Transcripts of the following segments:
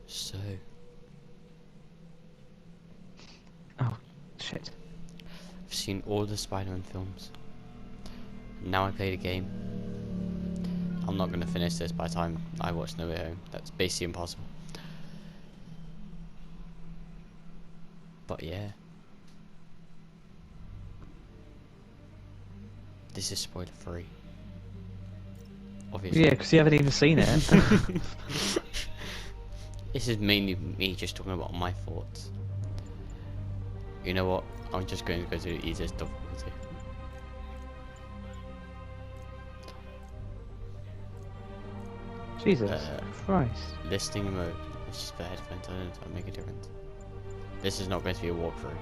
So, Oh, shit. I've seen all the Spider-Man films. Now I play the game. I'm not going to finish this by the time I watch No Way Home. That's basically impossible. But yeah. This is spoiler free. Obviously. Yeah, because you haven't even seen it. This is mainly me just talking about my thoughts. You know what? I'm just going to go to the easiest difficulty. Jesus Christ. Listening mode. It's just the headphones. I don't know if that'll make a difference. This is not going to be a walkthrough.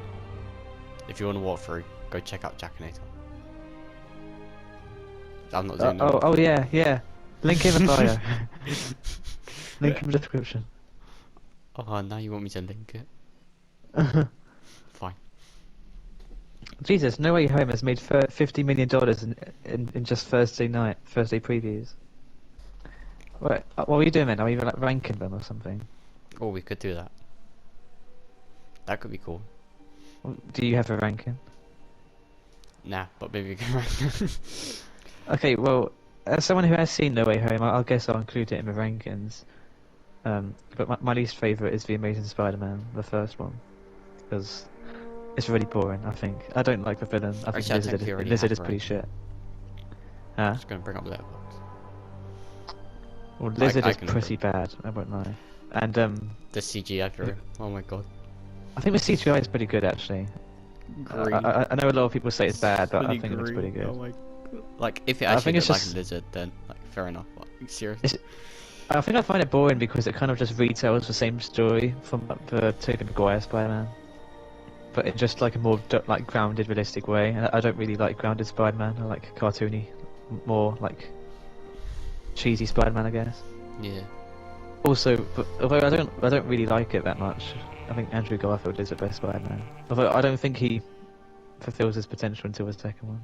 If you want to walk through, go check out Jackinator. I'm not doing that. Oh, yeah. Link in the bio. Link in the description. Oh, now you want me to link it? Fine. Jesus, No Way Home has made $50 million in just Thursday previews. What are you doing then? Are you like ranking them or something? Oh, we could do that. That could be cool. Do you have a ranking? Nah, but maybe we can rank them. Okay, well, as someone who has seen No Way Home, I guess I'll include it in the rankings. But my least favourite is The Amazing Spider-Man, the first one, because it's really boring, I think. I don't like the villain. I think Lizard is pretty shit. I'm just going to bring up Letterboxd. Well, Lizard is pretty bad, I won't lie. And the CGI for him. Oh my god. I think the CGI is pretty good, actually. I know a lot of people say it's bad, but I think it looks pretty good. Oh my god. Like, if it actually looked like a lizard, then, like, fair enough. Like, seriously. I think I find it boring because it kind of just retells the same story from the Tobey Maguire Spider-Man, but in just like a more like grounded, realistic way. And I don't really like grounded Spider-Man. I like cartoony, more like cheesy Spider-Man, I guess. Yeah. Also, although I don't really like it that much. I think Andrew Garfield is the best Spider-Man. Although I don't think he fulfills his potential until the second one.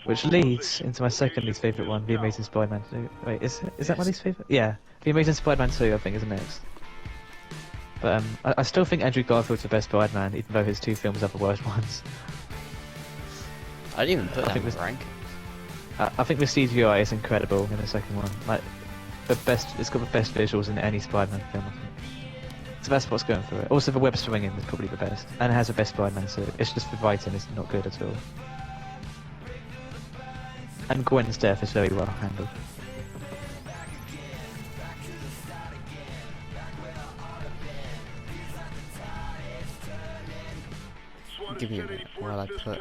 Which leads into my second least favourite one, The Amazing Spider-Man 2. Wait, is that my least favourite? Yeah, The Amazing Spider-Man 2 I think is next. But I still think Andrew Garfield's the best Spider-Man, even though his two films are the worst ones. I didn't even put that in the rank. I think the CGI is incredible in the second one. Like, it's got the best visuals in any Spider-Man film, I think. So that's what's going for it. Also, the web swinging is probably the best, and it has the best Spider-Man suit. It's just the writing is not good at all. And Gwen's death is very well handled. Give me a minute while I put...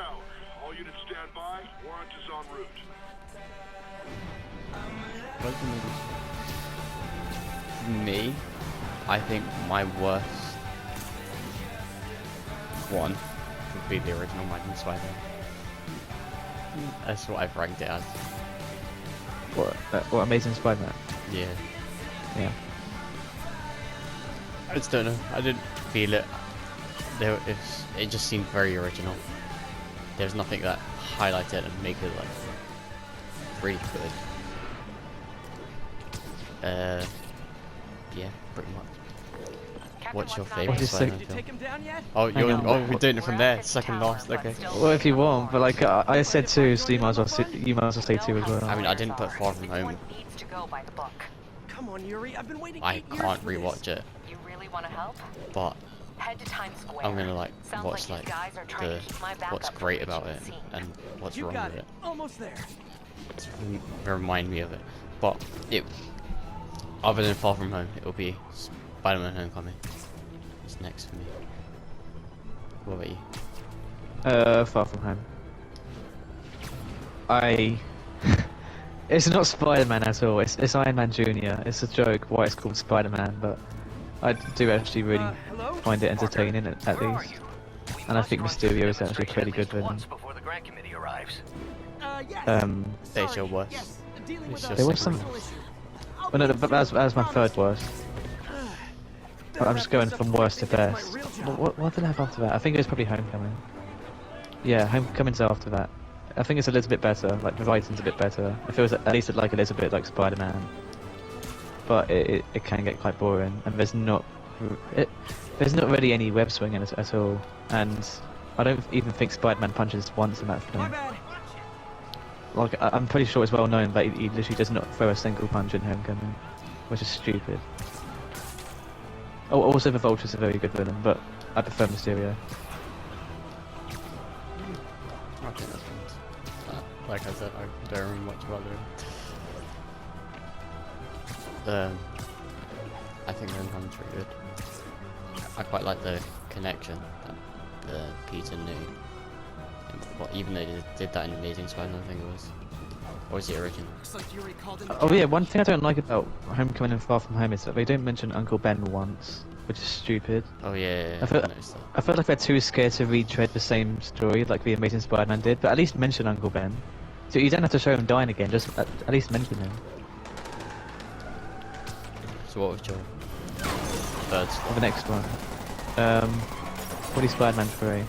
For me, I think my worst one would be the original Mighty Spider-Man. That's what I've ranked it as. What Amazing Spider-Man? Yeah. Yeah. I just don't know. I didn't feel it. It just seemed very original. There's nothing that highlighted it and make it like really good. Yeah, pretty much. What's your favourite Spider-Man film? Oh, we're doing it from there. Second last. Okay. Well, if you want, but like I said two, so you might as well say two as well. I mean, I didn't put Far From Home. Come on, Yuri. I've been waiting. I can't rewatch it. You really want to help? But Head to Times Square. I'm gonna like watch like what's great about it and what's wrong with it. Almost there. To remind me of it. But other than Far From Home, it'll be Spider-Man Homecoming. It's next for me. What about you? Far From Home. It's not Spider-Man at all. It's Iron Man Jr. It's a joke why it's called Spider-Man, but I do actually really find it entertaining at least. And I think Mysterio is actually a pretty good villain. They show worse. There was some. Well, no, but that was my third worst. But I'm just going from worst to best. What did I have after that? I think it was probably Homecoming. Yeah, Homecoming's after that. I think it's a little bit better. Like the writing's a bit better. It feels at least like a little bit like Spider-Man. but it can get quite boring, and there's not really any web swinging at all, and I don't even think Spider-Man punches once in that film. Like, I'm pretty sure it's well known that he literally does not throw a single punch in Homecoming, which is stupid. Oh, also the Vulture's a very good villain, but I prefer Mysterio. I think that's fun. Like I said, I don't remember much about them. I think Homecoming's pretty good. I quite like the connection that Peter knew. Well, even though they did that in Amazing Spider-Man, I think it was. Or was the original? Oh yeah, one thing I don't like about Homecoming and Far From Home is that they don't mention Uncle Ben once, which is stupid. Oh yeah, I felt like they're too scared to retread the same story like the Amazing Spider-Man did, but at least mention Uncle Ben. So you don't have to show him dying again, just at least mention him. So what was your third slot? The next one. Probably Spider-Man 3.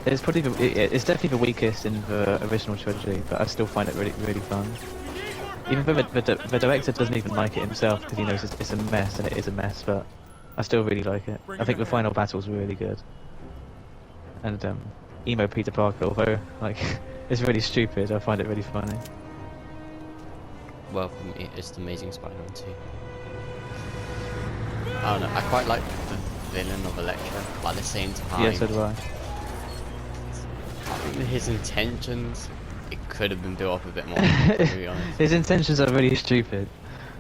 It's probably it's definitely the weakest in the original trilogy, but I still find it really fun. Even though the director doesn't even like it himself because he knows it's a mess, and it is a mess, but I still really like it. I think the final battle's really good. And emo Peter Parker, although like it's really stupid, I find it really funny. Well, for me, it's the Amazing Spider-Man 2. I don't know, I quite like the villain of Elektra, but at the same time... Yeah, so do I. I think his intentions, it could have been built up a bit more, to be honest. His intentions are really stupid.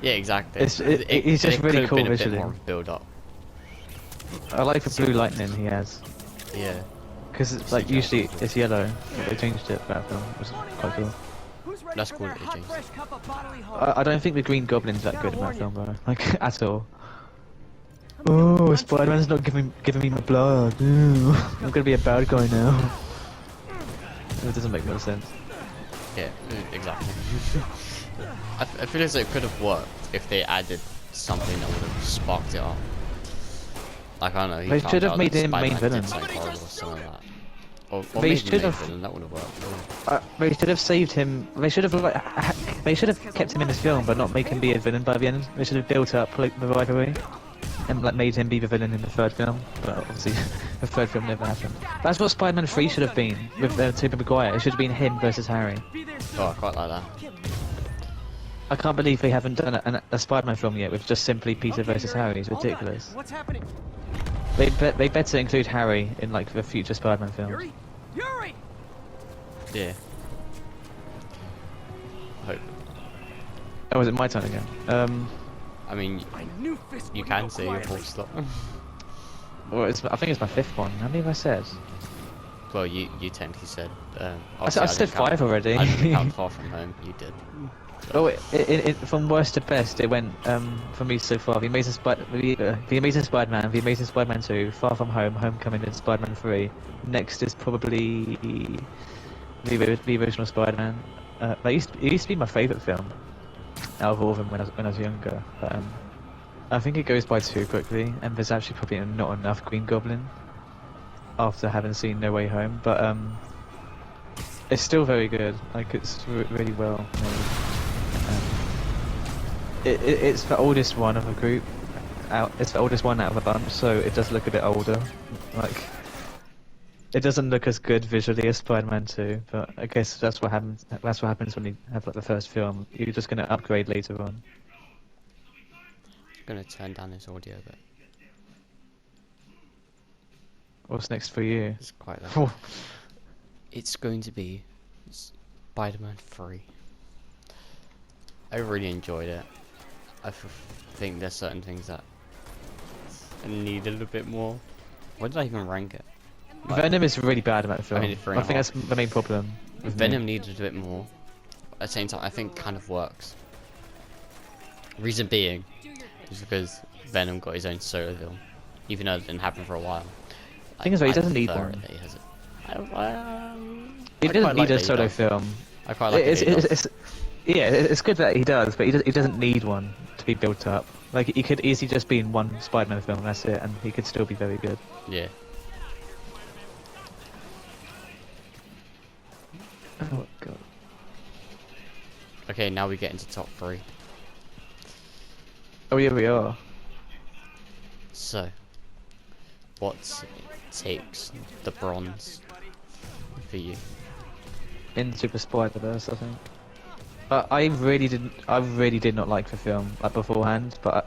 Yeah, exactly. He's just really cool visually. Build up. I like the blue lightning he has. Yeah. Because it's like usually it's yellow, but they changed it for that film, which is quite cool. That's cool that they changed it. I don't think the Green Goblin's that good in that film though, like at all. Oh, Spider-Man's not giving me my blood. Ooh, I'm gonna be a bad guy now. It doesn't make no sense. Yeah, exactly. I feel as though it could have worked if they added something that would have sparked it up. Like, I don't know, They should have made him main villain. Or something like that. Or They maybe should main have. villain, that would have worked. They should have saved him. They should have kept him in this film, but not make him be a villain by the end. They should have built up like the rivalry and like made him be the villain in the third film. But obviously, the third film never happened. That's what Spider-Man 3 should have been with Tobey Maguire. It should have been him versus Harry. Oh, I quite like that. I can't believe they haven't done a Spider-Man film yet with just simply Peter versus Harry. It's ridiculous. What's happening? They better include Harry in like the future Spider-Man films. Yuri! Yeah. Hope. Oh, is it my turn again? I mean, you can say your full stop. Well, I think it's my fifth one. How many have I said? Well, you technically said. I said 5 already. I didn't count Far From Home. You did. Oh, from worst to best, it went for me so far. The Amazing Spider-Man, The Amazing Spider-Man 2, Far From Home, Homecoming, and Spider-Man 3. Next is probably the original Spider-Man. It used to be my favourite film out of all of them when I was younger. But I think it goes by too quickly, and there's actually probably not enough Green Goblin after having seen No Way Home. But it's still very good. Like it's really well made. It's the oldest one of the group. It's the oldest one out of the bunch, so it does look a bit older. Like, it doesn't look as good visually as Spider-Man 2, but I guess that's what happens. That's what happens when you have like the first film. You're just gonna upgrade later on. I'm gonna turn down this audio a bit. What's next for you? It's quite loud. It's going to be Spider-Man 3. I really enjoyed it. I think there's certain things that I need a little bit more. Why did I even rank it? Like, Venom is really bad about the film. I think that's the main problem. With Venom me. needed a bit more. At the same time, I think kind of works. Reason being is because Venom got his own solo film, even though it didn't happen for a while. Thing is, he doesn't need one. He has it. He doesn't need a solo film. I quite like it. Yeah, it's good that he does, but he doesn't need one to be built up. Like, he could easily just be in one Spider-Man film, and that's it, and he could still be very good. Yeah. Oh god. Okay, now we get into top 3. Oh yeah, we are. So, what takes the bronze for you? In Super Spider-Verse, I think. I really didn't. I really did not like the film like beforehand, but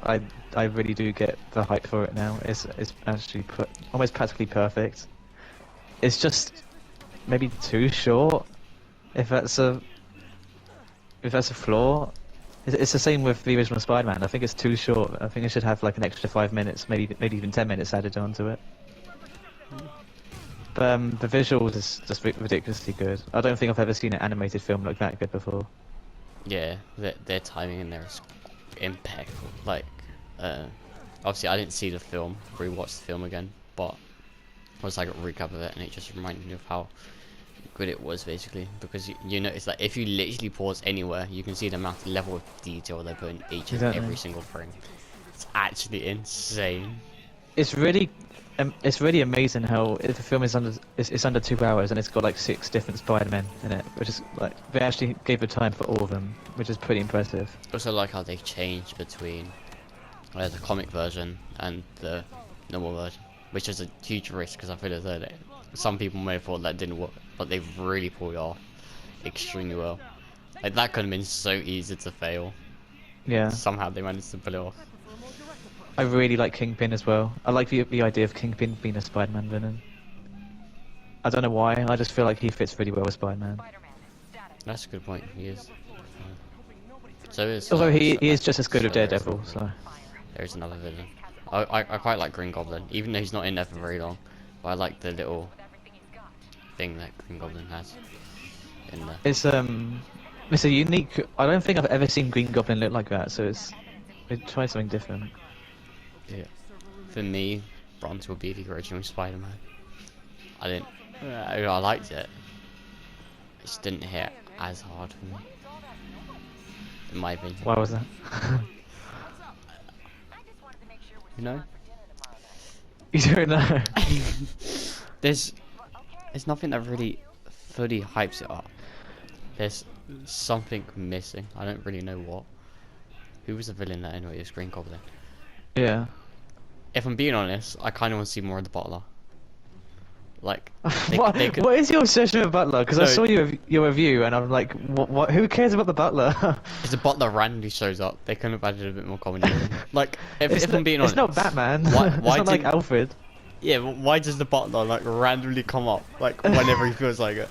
I really do get the hype for it now. It's actually almost practically perfect. It's just maybe too short. If that's a flaw, it's the same with the original Spider-Man. I think it's too short. I think it should have like an extra 5 minutes, maybe even 10 minutes added onto it. But the visuals is just ridiculously good. I don't think I've ever seen an animated film look that good before. Yeah, their timing in there is impeccable. Like, obviously I didn't see the film, rewatched the film again, but once I got a recap of it, and it just reminded me of how good it was, basically. Because you know, it's like if you literally pause anywhere, you can see the amount of level of detail they put in each and every single frame. It's actually insane. It's really amazing how the film is under 2 hours and it's got like 6 different Spider-Men in it, which is like they actually gave the time for all of them, which is pretty impressive. Also like how they changed between the comic version and the normal version, which is a huge risk because I feel as though some people may have thought that didn't work, but they've really pulled it off extremely well. Like that could have been so easy to fail. Yeah. Somehow they managed to pull it off. I really like Kingpin as well. I like the idea of Kingpin being a Spider-Man villain. I don't know why, I just feel like he fits really well with Spider-Man. That's a good point, he is. So is... Although he is just as good as Daredevil, so... There's another villain. I quite like Green Goblin, even though he's not in there for very long. But I like the little thing that Green Goblin has in there. It's a unique... I don't think I've ever seen Green Goblin look like that, so it tried something different. Yeah. For me, bronze would be the original Spider-Man. I liked it. It just didn't hit as hard for me, in my opinion. Why was that? You know? You don't know. There's nothing that really fully hypes it up. There's something missing. I don't really know what. Who was the villain that anyway? It was Green Goblin. Yeah. If I'm being honest, I kind of want to see more of the Butler. Like, what is your obsession with Butler? Because I saw your review and I'm like, what? Who cares about the Butler? If the Butler randomly shows up, they could have added a bit more comedy. Like, if I'm being honest, it's not Batman. Why it's not like Alfred. Yeah, but why does the Butler like randomly come up like whenever he feels like it?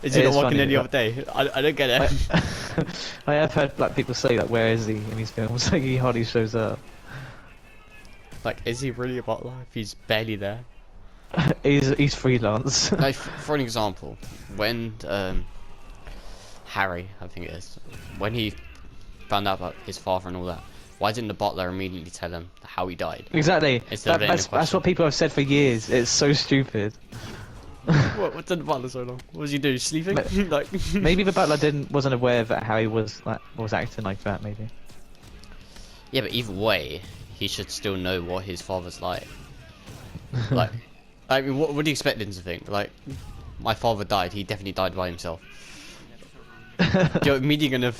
Is he not working any other day? I don't get it. I have heard like people say that. Where is he in these films? Like he hardly shows up. Like, is he really a butler if he's barely there? he's freelance. Like, for an example, when Harry, I think it is, when he found out about his father and all that, why didn't the butler immediately tell him how he died? Exactly. That's what people have said for years. It's so stupid. What did the butler so long? What was he doing? Sleeping? Like maybe the butler wasn't aware that Harry was acting like that. Maybe. Yeah, but either way, he should still know what his father's like. Like, I mean, what do you expect him to think? Like, my father died. He definitely died by himself. You're immediately gonna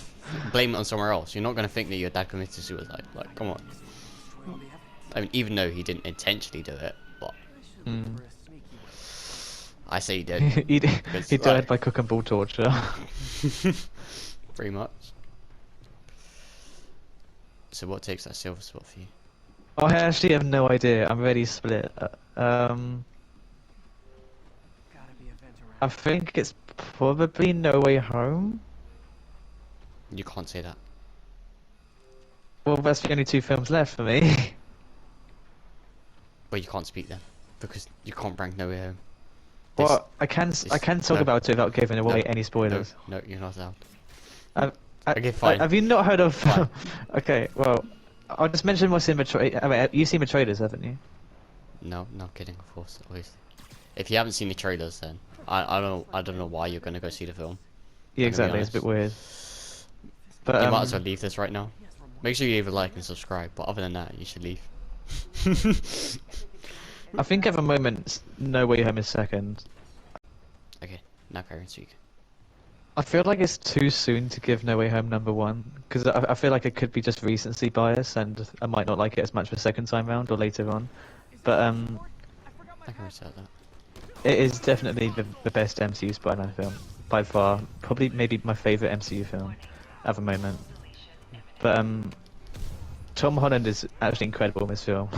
blame it on somewhere else. You're not gonna think that your dad committed suicide. Like, come on. I mean, even though he didn't intentionally do it, but I say he did. he died by cook and ball torture. Pretty much. So what takes that silver spot for you? I actually have no idea. I'm really split. I think it's probably No Way Home. You can't say that. Well, that's the only 2 films left for me. Well, you can't speak then, because you can't rank No Way Home. Well, I can talk about it without giving away any spoilers. No, you're not allowed. Okay, fine. Have you not heard of? Okay, well, I'll just mention what's in the trailer. I mean, you've seen the trailers, haven't you? No, not kidding, of course, obviously. If you haven't seen the trailers, then I don't know why you're gonna go see the film. Yeah, exactly. It's a bit weird. But you might as well leave this right now. Make sure you leave a like and subscribe. But other than that, you should leave. I think at the moment, No Way Home is second. Okay, now Karen speak. I feel like it's too soon to give No Way Home #1 because I feel like it could be just recency bias and I might not like it as much the second time round or later on. But I can respect that. it is definitely the best MCU Spider-Man film by far. Probably maybe my favorite MCU film at the moment. But Tom Holland is actually incredible in this film.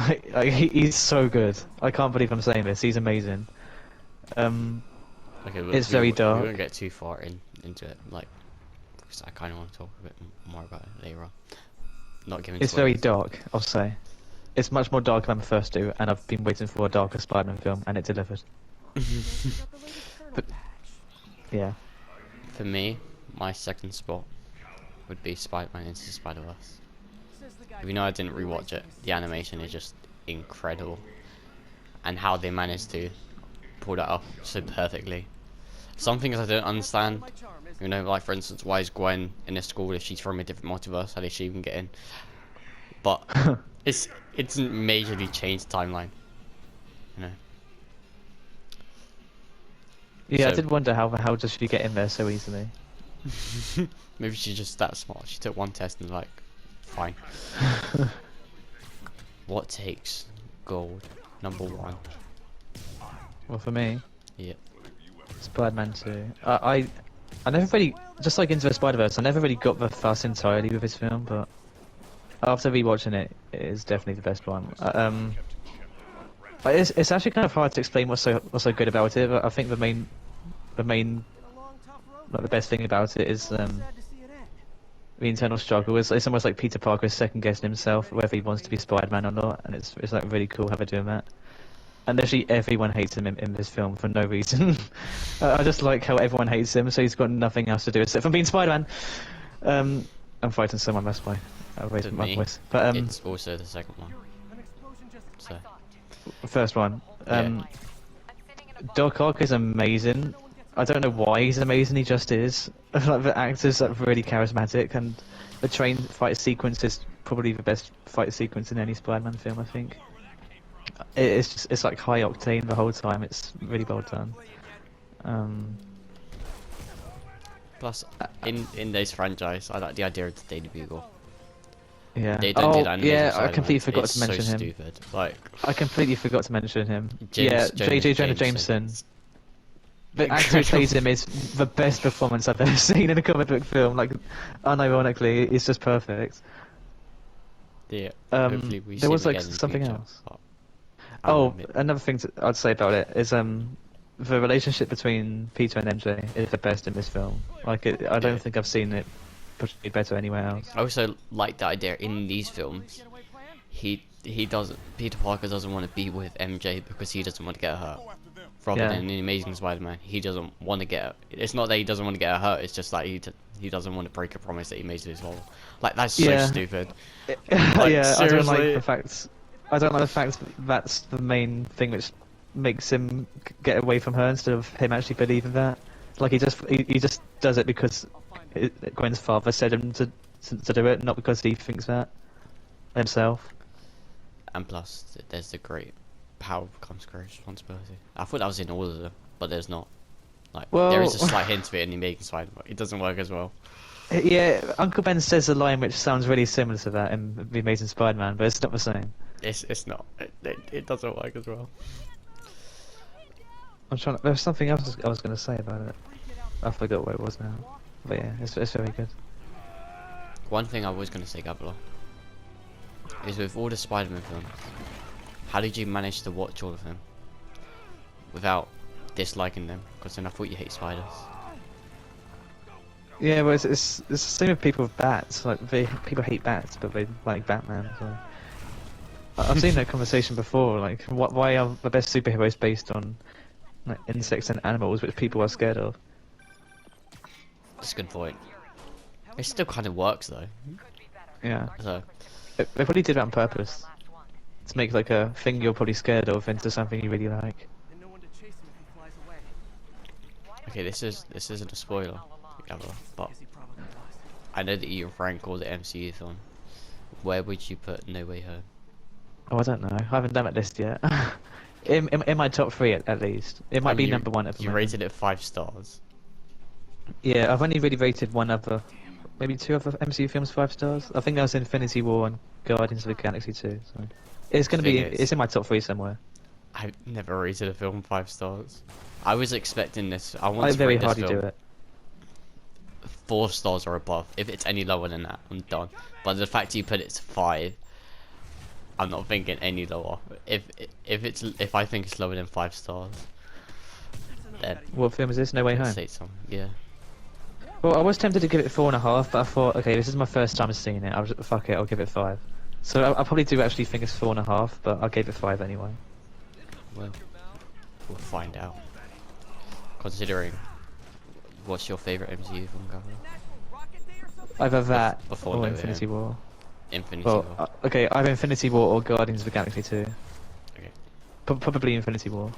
He's so good. I can't believe I'm saying this. He's amazing. Okay, It's very dark. We won't get too far into it, like, because I kind of want to talk a bit more about it later on. Not giving. It's very dark, I'll say. It's much more dark than the first two, and I've been waiting for a darker Spider-Man film, and it delivered. But, yeah. For me, my second spot would be Spider-Man Into the Spider-Verse. Even though I didn't rewatch it, the animation is just incredible, and how they managed to pull that off so perfectly. Some things I don't understand, you know, like for instance, why is Gwen in a school if she's from a different multiverse? How did she even get in? But it's majorly changed the timeline, you know. Yeah, I So- did wonder how does she get in there so easily. Maybe she's just that smart. She took one test and like, fine. What takes gold? #1. Well, for me, Yep. Spider-Man 2. I never really, just like Into the Spider-Verse, I never really got the fuss entirely with this film, but after rewatching it, it is definitely the best one. But it's actually kind of hard to explain what's so good about it. But I think the main, like the best thing about it is the internal struggle. It's almost like Peter Parker is second guessing himself whether he wants to be Spider-Man or not, and it's like really cool how they're doing that. And literally everyone hates him in this film for no reason. I just like how everyone hates him, so he's got nothing else to do except for being Spider-Man. I'm fighting someone, that's why I raised To my me, voice. But it's also the second one. So first one. Yeah. Doc Ock is amazing. I don't know why he's amazing, he just is. Like the actor's like really charismatic, and the train fight sequence is probably the best fight sequence in any Spider-Man film, I think. It's like high octane the whole time. It's really well done. plus, in this franchise, I like the idea of the Daily Bugle. Yeah. They don't do that in the yeah, original I Spider-Man. completely forgot It's to mention so him. stupid. Like, I completely forgot to mention him. James yeah, Jonah J.J. Jonah Jameson. The actor who plays him is the best performance I've ever seen in a comic book film. Like, unironically, it's just perfect. Yeah. Hopefully we there see was him like again in the something future, else. but Oh, admit- another thing I'd say about it is the relationship between Peter and MJ is the best in this film. Like, I don't Yeah. think I've seen it portrayed better anywhere else. I also like the idea in these films. Peter Parker doesn't want to be with MJ because he doesn't want to get hurt. Rather Yeah. than in the Amazing Spider-Man, he doesn't want to get. It's not that he doesn't want to get her hurt. It's just like he doesn't want to break a promise that he made to his father. Like that's so Yeah. stupid. Yeah, I don't seriously? like the fact. I don't like the fact that's the main thing which makes him get away from her instead of him actually believing that. Like he just does it because Gwen's father said him to do it, not because he thinks that himself. And plus, there's the great power becomes great responsibility. I thought that was in all of them, but there's not. Like there is a Well- slight hint of it in the Amazing Spider-Man. It doesn't work as well. Yeah, Uncle Ben says a line which sounds really similar to that in The Amazing Spider-Man, but it's not the same. It's not. It doesn't work as well. There's something else I was going to say about it. I forgot what it was now. But yeah, it's very good. One thing I was going to say, Gabla, is with all the Spider-Man films, how did you manage to watch all of them without disliking them? Because then I thought you hate spiders. Yeah, well, it's the same with people with bats. Like people hate bats, but they like Batman. So. I've seen that conversation before. Like, why are the best superheroes based on like insects and animals, which people are scared of? That's a good point. It still kind of works though. Yeah, So they probably did that on purpose to make like a thing you're probably scared of into something you really like. And no one to chase him if he flies away. okay, this isn't a spoiler, Gabla, but Guess he probably was. I know that you rank all the MCU film. Where would you put No Way Home? Oh, I don't know. I haven't done that list yet. in my top 3 at least. It might And be you- number 1 at the You moment. rated it 5 stars. Yeah, I've only really rated one other, maybe two other MCU films 5 stars. I think that was Infinity War and Guardians of the Galaxy 2. So it's gonna be, Thing is- it's in my top 3 somewhere. I never rated a film 5 stars. I was expecting this. I I want to very rate this hardly film do it. 4 stars or above. If it's any lower than that, I'm done. But the fact you put it to 5, I'm not thinking any lower. If I think it's lower than 5 stars, then What film is this? No Way I'd Home. say something. Yeah. Well, I was tempted to give it 4.5, but I thought, okay, this is my first time seeing it. Fuck it, I'll give it 5. So I probably do actually think it's 4.5, but I gave it 5 anyway. Well, we'll find out. Considering, what's your favourite MCU film, Gabriel? Either that Before or No Way Infinity Home. War. Infinity Well, War. okay, either Infinity War or Guardians of the Galaxy 2. Okay. Probably Infinity War.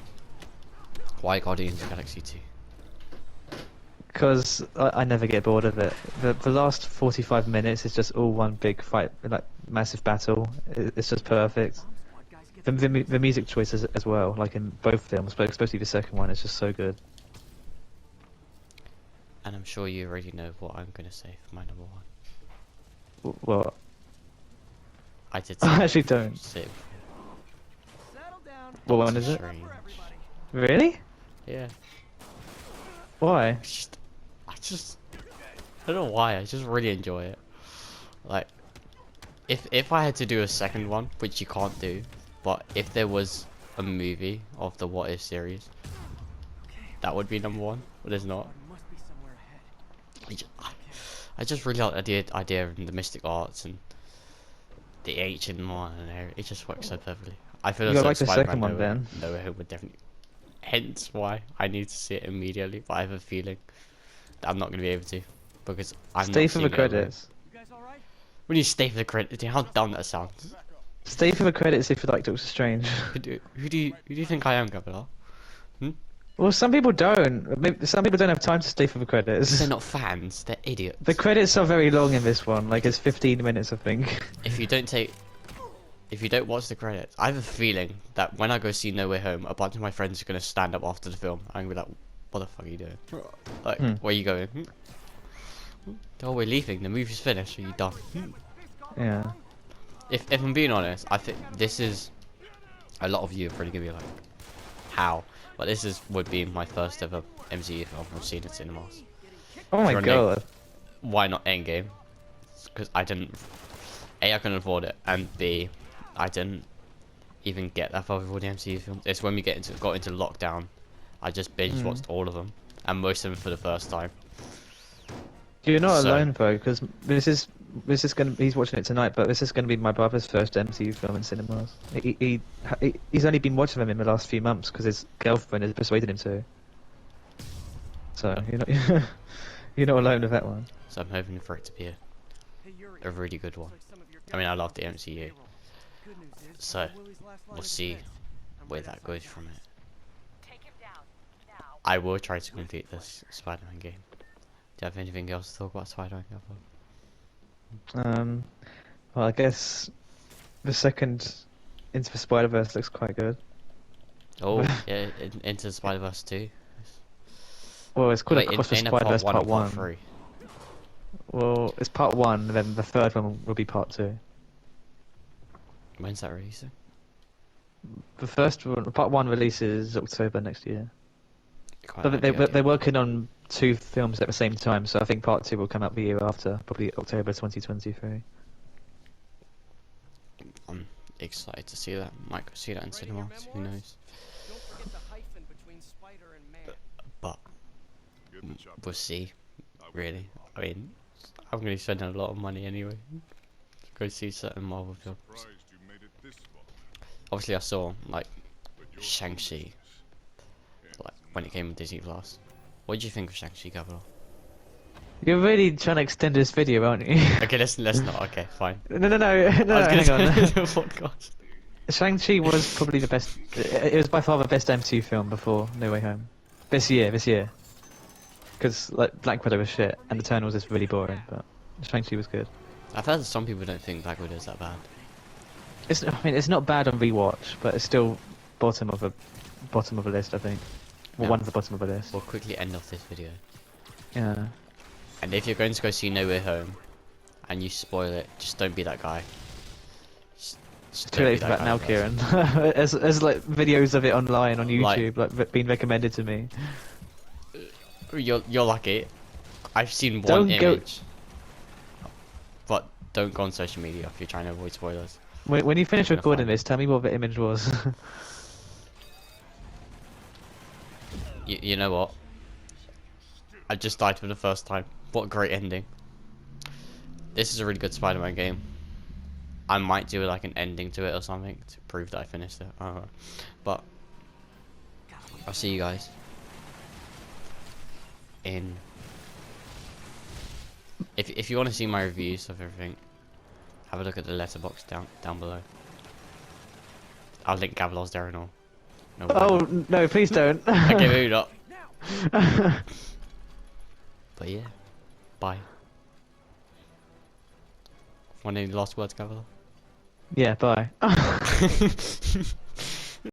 Why Guardians of the Galaxy 2? Because I never get bored of it. The last 45 minutes is just all one big fight, like massive battle. It's just perfect. The music choices as well, like in both films, but especially the second one, is just so good. And I'm sure you already know what I'm going to say for my number 1. Well, I did I actually don't. say it Settle down. What one is it? Strange. Really? Yeah. Why? I don't know why, I just really enjoy it. Like, if I had to do a second one, which you can't do, but if there was a movie of the What If series, that would be number 1, but there's not. There must be somewhere ahead. I just really like the idea of the mystic arts and the ancient one, and it just works so perfectly. I feel You as though like the Spider-Man second one then? No Way Home would definitely. Hence why I need to see it immediately, but I have a feeling that I'm not going to be able to because I'm Stay not for the seeing it alone. credits. You guys all right? When you stay for the credits, how dumb that sounds. Stay for the credits if you like Doctor Strange. Who do you think I am, Gabriel? Well, some people don't. Some people don't have time to stay for the credits. They're not fans. They're idiots. The credits are very long in this one. Like it's 15 minutes, I think. If you don't watch the credits, I have a feeling that when I go see No Way Home, a bunch of my friends are gonna stand up after the film. I'm gonna be like, "What the fuck are you doing? Like, where are you going? Oh, we're leaving. The movie's finished. Are you done?" Yeah. If I'm being honest, I think this is a lot of you are probably gonna be like, "How?" But this would be my first ever MCU film I've seen in cinemas. Oh my Your name- god. Why not Endgame? Because I didn't. A, I couldn't afford it, and B, I didn't even get that far with all the MCU films. It's when we got into lockdown, I just binge watched all of them, and most of them for the first time. You're not So- alone though, because this is gonna. He's watching it tonight, but this is gonna be my brother's first MCU film in cinemas. He's only been watching them in the last few months because his girlfriend has persuaded him to. So you're not you're not alone with that one. So I'm hoping for it to be Hey, Yuri. a really good one. Looks like some of your I mean, I guys love the are on MCU, payroll. Good news is, so Willie's last line we'll is see dead. I'm where ready that to goes find from out. it. Take him down. Now. I will try to complete this Spider-Man game. Do you have anything else to talk about Spider-Man? Well, I guess the second Into the Spider-Verse looks quite good. Oh, yeah, Into the Spider-Verse 2. Well, it's called Wait, Across the ain't it Spider-Verse part 1 Part or Part 1. 3? Well, it's Part 1, and then the third one will be Part 2. When's that releasing? The first one, Part 1 releases October next year. Quite But like it, they're working on 2 films at the same time, so I think Part 2 will come out the year after, probably October 2023. I'm excited to see that. Might go see that in cinemas. Who knows? Don't forget the hyphen between spider and man. But we'll see. Really, I mean, I'm gonna be spending a lot of money anyway. Go see certain Marvel films. Obviously, I saw like Shang-Chi, like when it came on Disney Plus. What did you think of Shang-Chi, Gabriel? You're really trying to extend this video, aren't you? Okay, let's not. Okay, fine. No, I was gonna hang on. say the podcast. Shang-Chi was probably the best. It was by far the best MCU film before No Way Home. This year. Because like Black Widow was shit, and Eternals is really boring, but Shang-Chi was good. I've heard that some people don't think Black Widow is that bad. I mean, it's not bad on rewatch, but it's still bottom of a list, I think. Well, Yeah. one of the bottom of the list. We'll quickly end off this video Yeah. And if you're going to go see No Way Home, and you spoil it, just don't be that guy. Just Too don't be late for that now, guy, Kieran. There's like videos of it online on YouTube, like being recommended to me. You're lucky. I've seen Don't one go- image. But don't go on social media if you're trying to avoid spoilers. When you finish Gonna recording find this, tell me what the image was. You know what? I just died for the first time. What a great ending. This is a really good Spider-Man game. I might do like an ending to it or something to prove that I finished it. I don't know. But I'll see you guys in. If you want to see my reviews of everything, have a look at the letterbox down below. I'll link Gavilos there and all. No, Oh no, please don't. okay, maybe not. But yeah, bye. Want any last words, Gavilos? Yeah, bye.